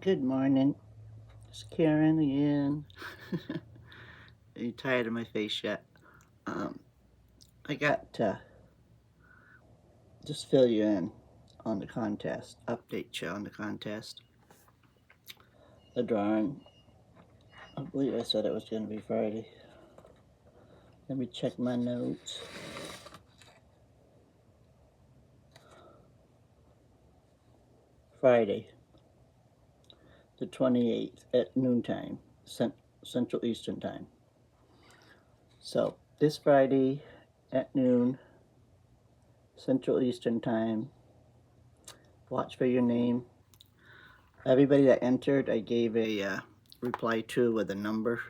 Good morning. It's Karen again. Are you tired of my face yet? Um, I got to just fill you in on the contest, update you on the contest. The drawing, I believe I said it was going to be Friday. Let me check my notes. Friday, the 28th at noontime, Central Eastern Time. So, this Friday at noon, Central Eastern Time, watch for your name. Everybody that entered, I gave a reply to with a number.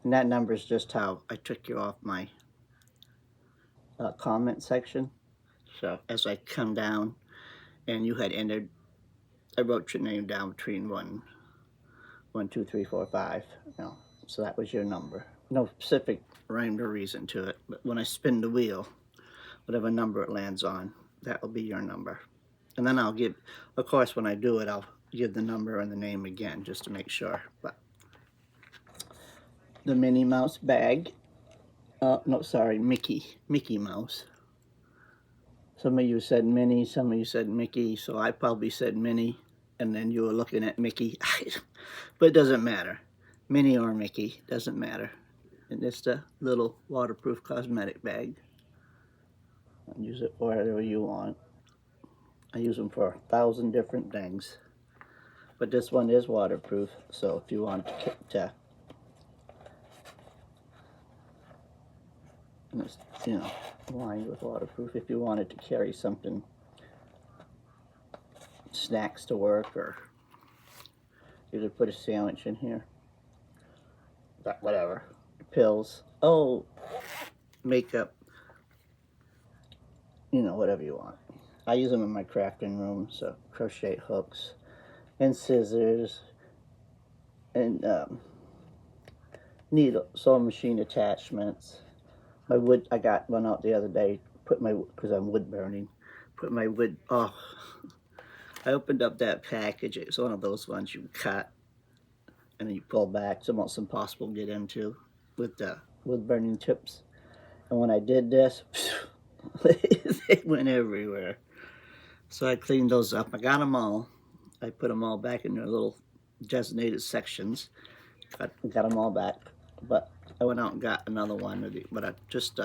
And that number is just how I took you off my comment section. So as I come down and you had entered, I wrote your name down between 1, 2, 3, 4, 5. You know, so that was your number. No specific rhyme or reason to it, but when I spin the wheel, whatever number it lands on, that will be your number. And then I'll give, of course, when I do it, I'll give the number and the name again just to make sure. But the Minnie Mouse bag, no, sorry, Mickey Mouse. Some of you said Minnie, some of you said Mickey, so I probably said Minnie, and then you were looking at Mickey. But it doesn't matter. Minnie or Mickey, doesn't matter. And it's the little waterproof cosmetic bag. Use it for whatever you want. I use them for 1,000 different things. But this one is waterproof, so if you want to you know, lined with waterproof, if you wanted to carry something, snacks to work, or you could put a sandwich in here. But whatever. Pills. Oh, makeup. You know, whatever you want. I use them in my crafting room, so crochet hooks and scissors and needle sewing machine attachments. My wood, I got one out the other day. Put my, because I'm wood burning. Put my wood. Oh, I opened up that package. It's one of those ones you cut and then you pull back. It's almost impossible to get into with the wood burning tips. And when I did this, they went everywhere. So I cleaned those up. I got them all. I put them all back in their little designated sections. Got them all back. But I went out and got another one. But I just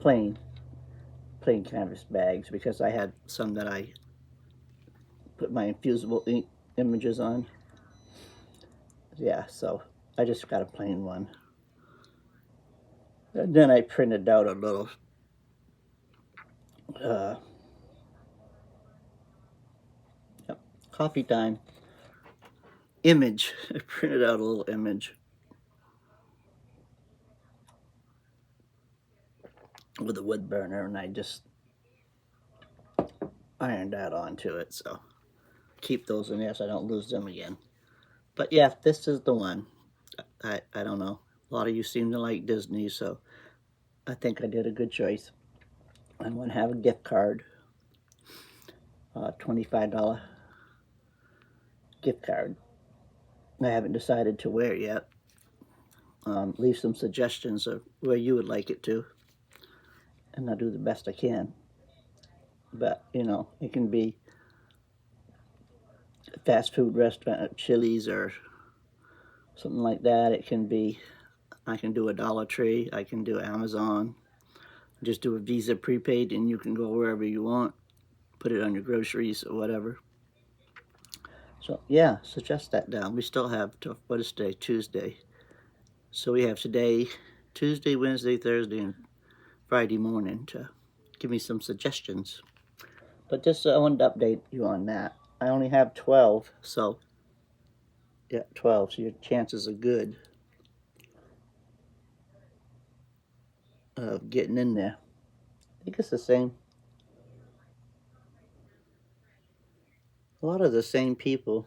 plain canvas bags, because I had some that I put my infusible ink images on. Yeah, so I just got a plain one. And then I printed out a little coffee time image. I printed out a little image with a wood burner, and I just ironed that onto it. So keep those in there so I don't lose them again. But yeah, this is the one. I don't know. A lot of you seem to like Disney, so I think I did a good choice. I'm going to have a gift card, $25 gift card. I haven't decided to wear it yet. Leave some suggestions of where you would like it to, and I'll do the best I can. But, you know, it can be a fast food restaurant at Chili's or something like that. It can be, I can do a Dollar Tree, I can do Amazon. Just do a Visa prepaid and you can go wherever you want. Put it on your groceries or whatever. So yeah, suggest that down. We still have, what is today? Tuesday. So we have today, Tuesday, Wednesday, Thursday, and Friday morning to give me some suggestions. But just I wanted to update you on that. I only have 12, so yeah, 12. So your chances are good of getting in there. I think it's the same. A lot of the same people,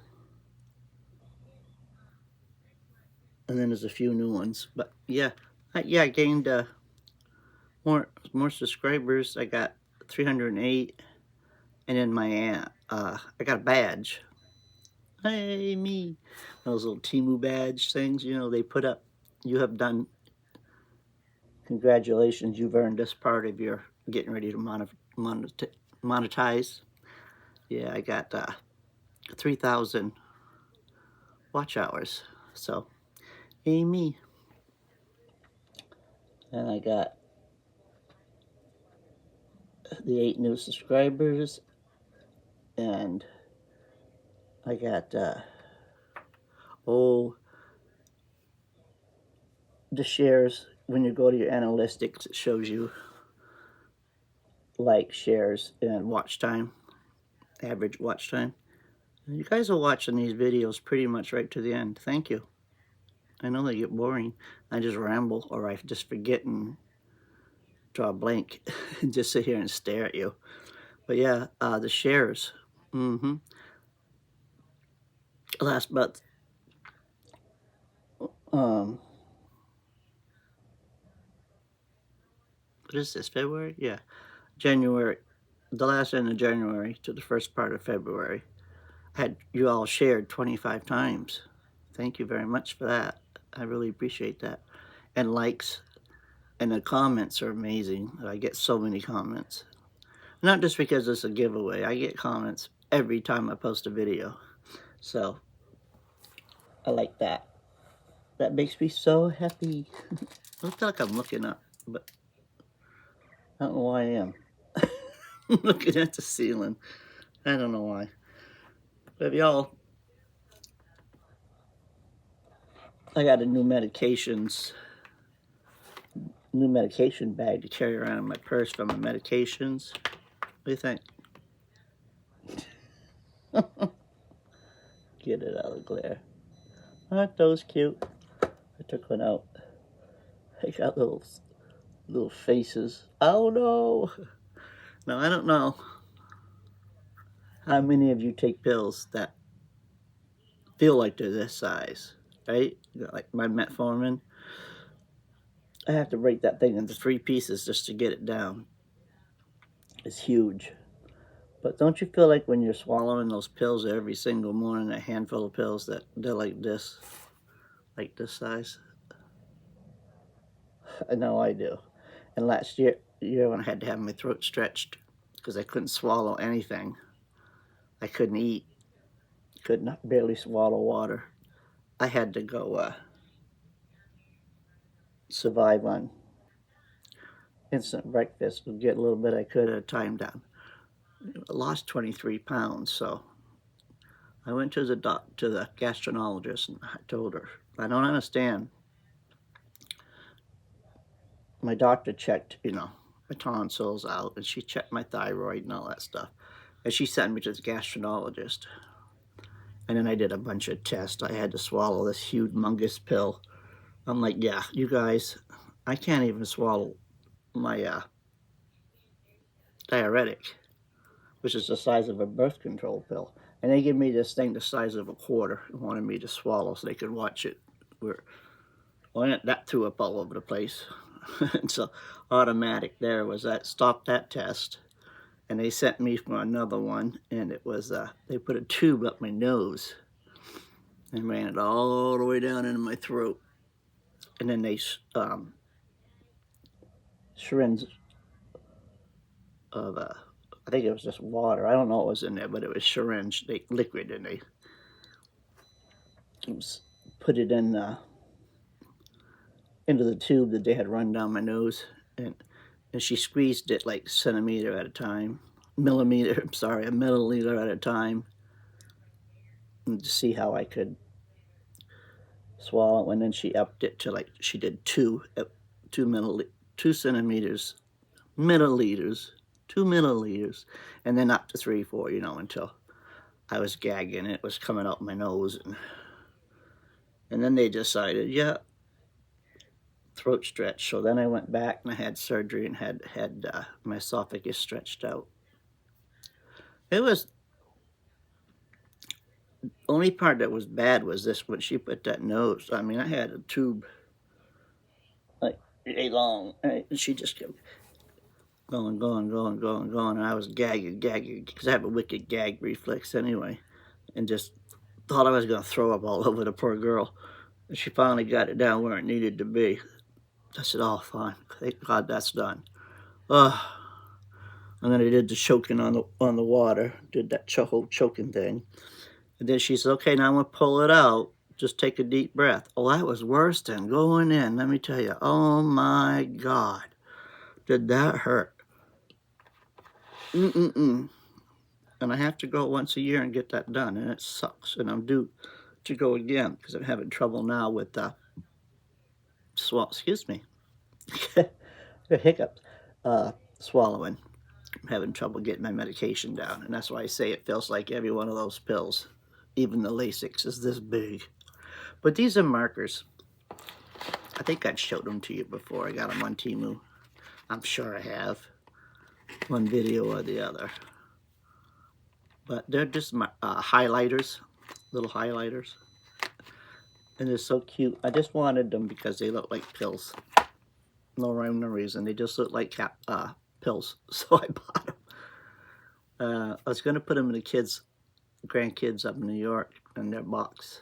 and then there's a few new ones. But yeah, I gained more subscribers. I got 308. And then I got a badge. Hey, me. Those little Timu badge things, you know, they put up. You have done, congratulations, you've earned this part of your getting ready to monetize. Yeah, I got 3,000 watch hours. So, hey, me. And I got the 8 new subscribers. And I got, the shares. When you go to your analytics, it shows you like, shares, and watch time, average watch time. And you guys are watching these videos pretty much right to the end. Thank you. I know they get boring. I just ramble, or I just forget and draw a blank and just sit here and stare at you. But yeah, the shares. Last month, what is this, February? Yeah, January, the last end of January to the first part of February, had you all shared 25 times. Thank you very much for that. I really appreciate that. And likes, and the comments are amazing. I get so many comments. Not just because it's a giveaway. I get comments every time I post a video. So, I like that. That makes me so happy. I feel like I'm looking up, but I don't know why I am. I'm looking at the ceiling. I don't know why. But y'all, I got a new medication bag to carry around in my purse for my medications. What do you think? Get it out of the glare. Aren't those cute? I took one out. I got little faces. Oh no! Now I don't know how many of you take pills that feel like they're this size, right? Like my metformin. I have to break that thing into 3 pieces just to get it down. It's huge. But don't you feel like when you're swallowing those pills every single morning, a handful of pills, that they're like this size? I know I do. And last year when I had to have my throat stretched because I couldn't swallow anything. I couldn't eat. Could not barely swallow water. I had to go survive on instant breakfast, get a little bit I could at a time down. I lost 23 pounds, so I went to the gastroenterologist, and I told her, I don't understand. My doctor checked, my tonsils out, and she checked my thyroid and all that stuff. And she sent me to the gastroenterologist. And then I did a bunch of tests. I had to swallow this humongous pill. I'm like, yeah, you guys, I can't even swallow my diuretic, which is the size of a birth control pill. And they give me this thing the size of a quarter and wanted me to swallow so they could watch it. Well, that threw up all over the place. And so automatic there was that, stopped that test. And they sent me for another one, and it was, they put a tube up my nose and ran it all the way down into my throat. And then they syringe of, I think it was just water. I don't know what was in there, but it was syringe, liquid, and they put it in into the tube that they had run down my nose, and she squeezed it like a milliliter at a time, and to see how I could swallow. And then she upped it to, like, she did 2 milliliters, and then up to 3, 4, until I was gagging. It was coming out my nose, and then they decided, yeah, throat stretch. So then I went back and I had surgery and had my esophagus stretched out. It was, the only part that was bad was this, when she put that nose. I mean, I had a tube like really long, right? And she just kept, going, going, going, going, going, and I was gagging, because I have a wicked gag reflex anyway, and just thought I was going to throw up all over the poor girl. And she finally got it down where it needed to be. I said, oh, fine. Thank God that's done. And then I did the choking on the water, did that whole choking thing. And then she said, okay, now I'm going to pull it out. Just take a deep breath. Oh, that was worse than going in, let me tell you. Oh, my God. Did that hurt? And I have to go once a year and get that done, and it sucks. And I'm due to go again because I'm having trouble now with excuse me, hiccups, swallowing. I'm having trouble getting my medication down, and that's why I say it feels like every one of those pills, even the Lasix, is this big. But these are markers. I think I've showed them to you before. I got them on Temu. I'm sure I have, one video or the other. But they're just highlighters, little highlighters. And they're so cute. I just wanted them because they look like pills. No rhyme, no reason. They just look like pills, so I bought them. I was going to put them in the grandkids up in New York in their box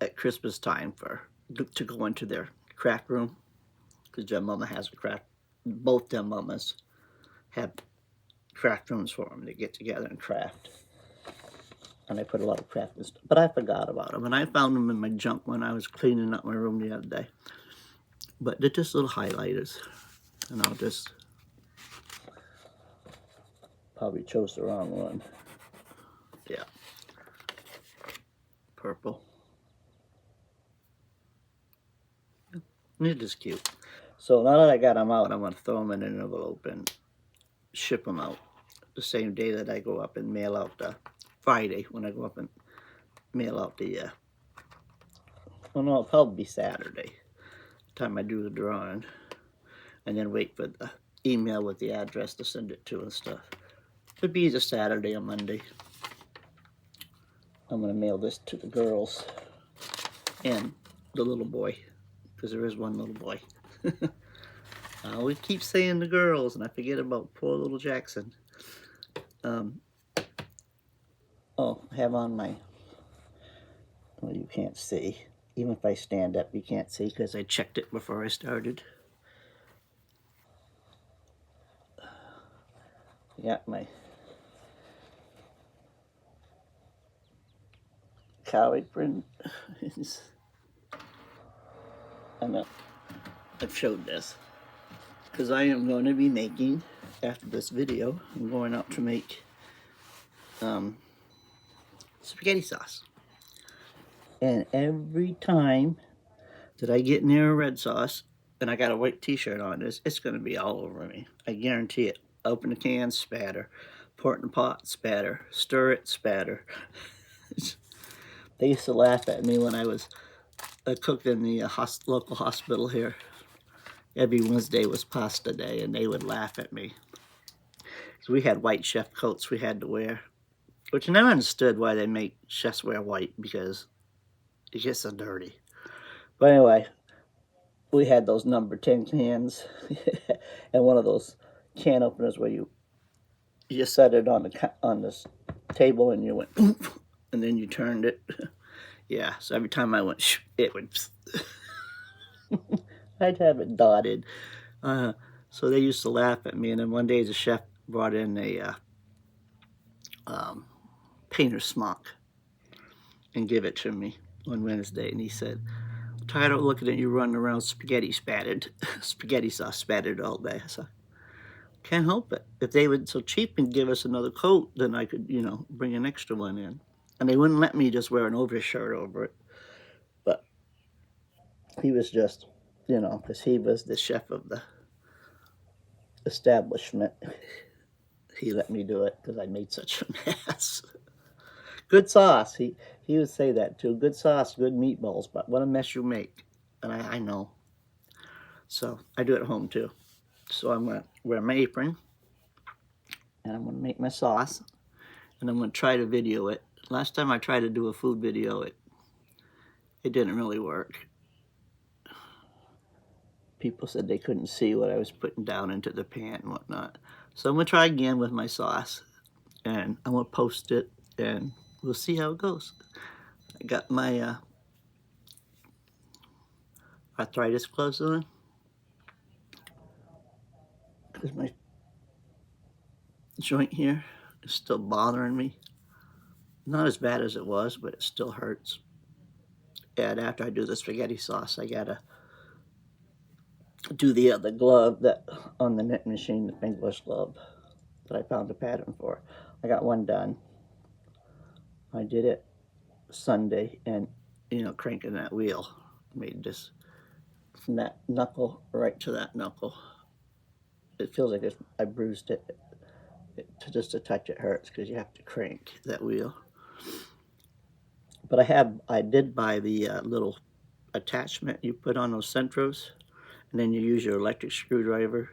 at Christmas time to go into their craft room, because their mama has a craft. Both their mamas have craft rooms for them to get together and craft. And I put a lot of craft in stuff, but I forgot about them, and I found them in my junk when I was cleaning up my room the other day. But they're just little highlighters, and I'll just probably chose the wrong one. Yeah, purple. They're just cute. So now that I got them out, I'm going to throw them in an envelope and ship them out the same day that I go up and mail out the Friday, when I go up and mail out the well, no, it'll probably be Saturday, the time I do the drawing, and then wait for the email with the address to send it to and stuff. Could be either Saturday or Monday. I'm going to mail this to the girls and the little boy, because there is one little boy. I always keep saying the girls, and I forget about poor little Jackson. Oh, I have on my, well, you can't see. Even if I stand up, you can't see because I checked it before I started. I got my cow apron. I know I've showed this because I am going to be making, after this video, I'm going out to make spaghetti sauce. And every time that I get near a red sauce and I got a white t-shirt on, it's going to be all over me. I guarantee it. Open the can, spatter. Pour it in the pot, spatter. Stir it, spatter. They used to laugh at me when I was a cook in the local hospital here. Every Wednesday was pasta day, and they would laugh at me. So we had white chef coats we had to wear, which I never understood why they make chefs wear white, because it gets so dirty. But anyway, we had those number 10 cans and one of those can openers where you just set it on this table and you went and then you turned it. Yeah, so every time I went, it would. I'd have it dotted. So they used to laugh at me, and then one day the chef brought in a painter's smock and give it to me on Wednesday, and he said, tired of looking at you running around spaghetti sauce spattered all day. So can't help it. If they would so cheap and give us another coat, then I could, bring an extra one in. And they wouldn't let me just wear an overshirt over it. But he was just, because he was the chef of the establishment, he let me do it because I made such a mess. Good sauce. He would say that too. Good sauce, good meatballs, but what a mess you make. And I know. So I do it at home too. So I'm going to wear my apron, and I'm going to make my sauce, and I'm going to try to video it. Last time I tried to do a food video, it didn't really work. people said they couldn't see what I was putting down into the pan and whatnot. So I'm gonna try again with my sauce, and I'm gonna post it, and we'll see how it goes. I got my arthritis gloves on because my joint here is still bothering me. Not as bad as it was, but it still hurts. And after I do the spaghetti sauce, I gotta do the other glove that on the knit machine, the fingerless glove that I found a pattern for. I got one done. I did it Sunday, and cranking that wheel made this from that knuckle right to that knuckle. It feels like I bruised it. Just to touch it hurts because you have to crank that wheel. But I did buy the little attachment you put on those Centros, and then you use your electric screwdriver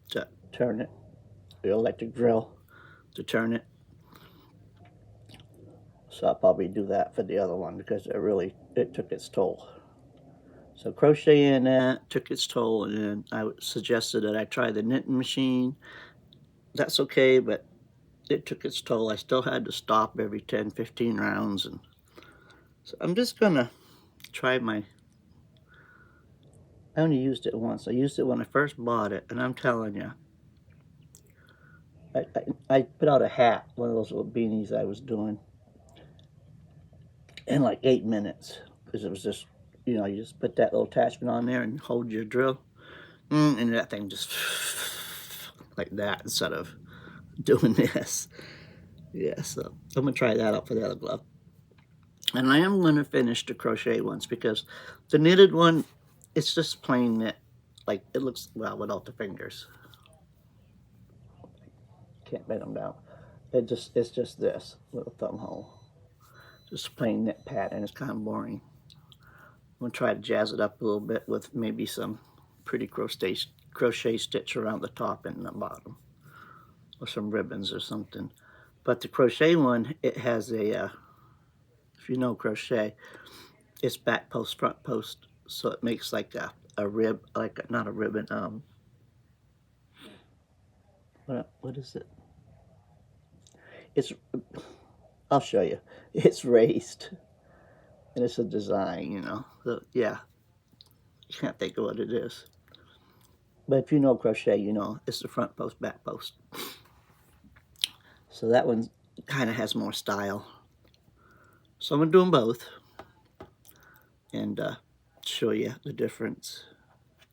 to turn it, the electric drill to turn it. So I'll probably do that for the other one because it took its toll. So crocheting that took its toll, and then I suggested that I try the knitting machine. That's okay, but it took its toll. I still had to stop every 10, 15 rounds. And so I'm just gonna try I only used it once. I used it when I first bought it, and I'm telling you, I put out a hat, one of those little beanies I was doing, in like 8 minutes, because it was just, you just put that little attachment on there and hold your drill, and that thing just like that instead of doing this. Yeah, so I'm gonna try that out for the other glove. And I am gonna finish the crochet ones because the knitted one, it's just plain knit. Like it looks, well, without the fingers. Can't bend them down. It's just this little thumb hole. Just plain knit pattern. It's kind of boring. I'm gonna try to jazz it up a little bit with maybe some pretty crochet stitch around the top and the bottom, or some ribbons or something. But the crochet one, it has a, if you know crochet, it's back post, front post, so it makes like a rib, like not a ribbon. What is it? It's, I'll show you. It's raised, and it's a design, So yeah, can't think of what it is. But if you know crochet, it's the front post, back post. So that one kind of has more style. So I'm gonna do them both and show you the difference,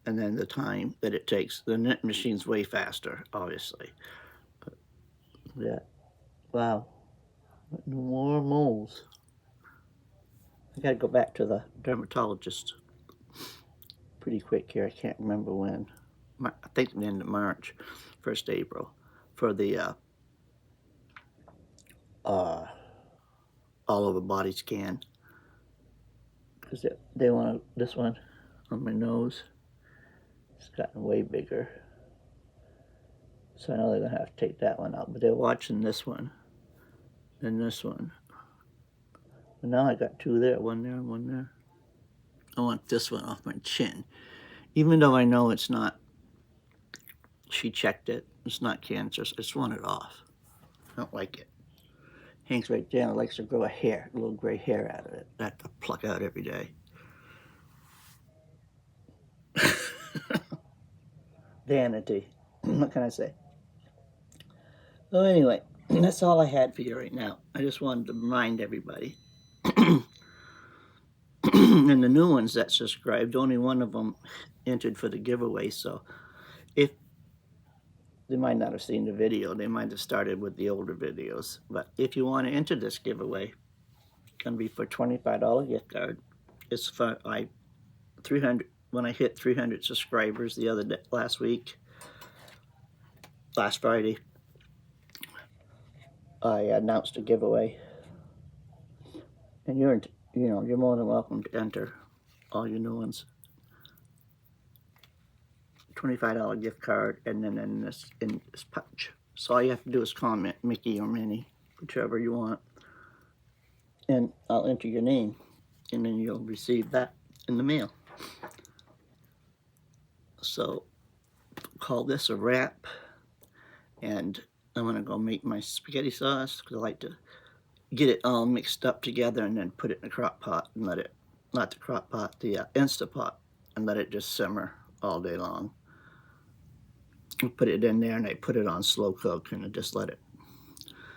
and then the time that it takes. The knit machine's way faster, obviously. But yeah, wow, more moles. I gotta go back to the dermatologist pretty quick here. I can't remember when. I think the end of March, 1st April, for the all over body scan, because they want this one on my nose. It's gotten way bigger, so I know they're gonna have to take that one out. But they're watching this one and this one. But now I got two there, one there, one there. I want this one off my chin, even though I know it's not. She checked it. It's not cancerous. I just want it off. I don't like it. Hanks right there and likes to grow a little gray hair out of it. I have to pluck out every day. Vanity. What can I say? So anyway, that's all I had for you right now. I just wanted to remind everybody. And the new ones that subscribed, only one of them entered for the giveaway. So if they might not have seen the video, they might have started with the older videos. But if you want to enter this giveaway, it's going to be for $25 gift card. It's for 300. When I hit 300 subscribers last Friday, I announced a giveaway, and you're more than welcome to enter all your new ones. $25 gift card, and then in this pouch. So all you have to do is comment Mickey or Minnie, whichever you want, and I'll enter your name, and then you'll receive that in the mail. So call this a wrap, and I'm gonna go make my spaghetti sauce because I like to get it all mixed up together and then put it in the crock pot and let it, not the crock pot, the Instapot, and let it just simmer all day long. I put it in there and I put it on slow cook and I just let it,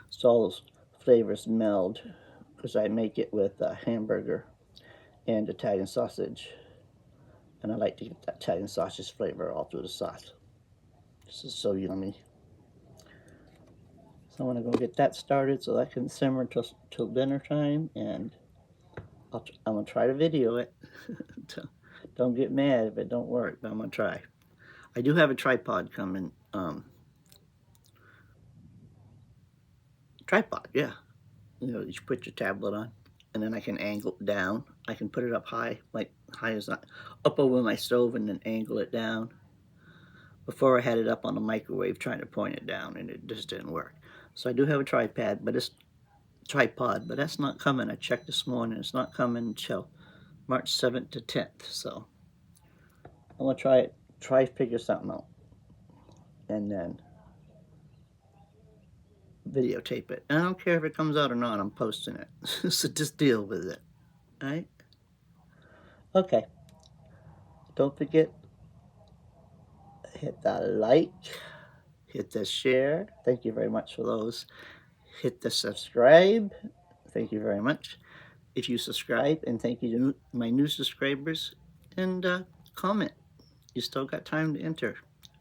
so all those flavors meld, because I make it with hamburger and Italian sausage, and I like to get that Italian sausage flavor all through the sauce. This is so yummy. So I'm gonna go get that started so that can simmer till dinner time, and I'm gonna try to video it. Don't get mad if it don't work, but I'm gonna try. I do have a tripod coming. Tripod, yeah. You know, you put your tablet on, and then I can angle it down. I can put it up high, like high as not, up over my stove, and then angle it down. Before I had it up on the microwave trying to point it down, and it just didn't work. So I do have a tripod, but that's not coming. I checked this morning. It's not coming until March 7th to 10th. So I'm gonna try figure something out, and then videotape it. And I don't care if it comes out or not, I'm posting it. So just deal with it, all right? Okay. Don't forget, hit that like, hit the share. Thank you very much for those. Hit the subscribe. Thank you very much. If you subscribe, and thank you to my new subscribers, and comment. You still got time to enter.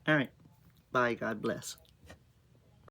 All right. Bye. God bless.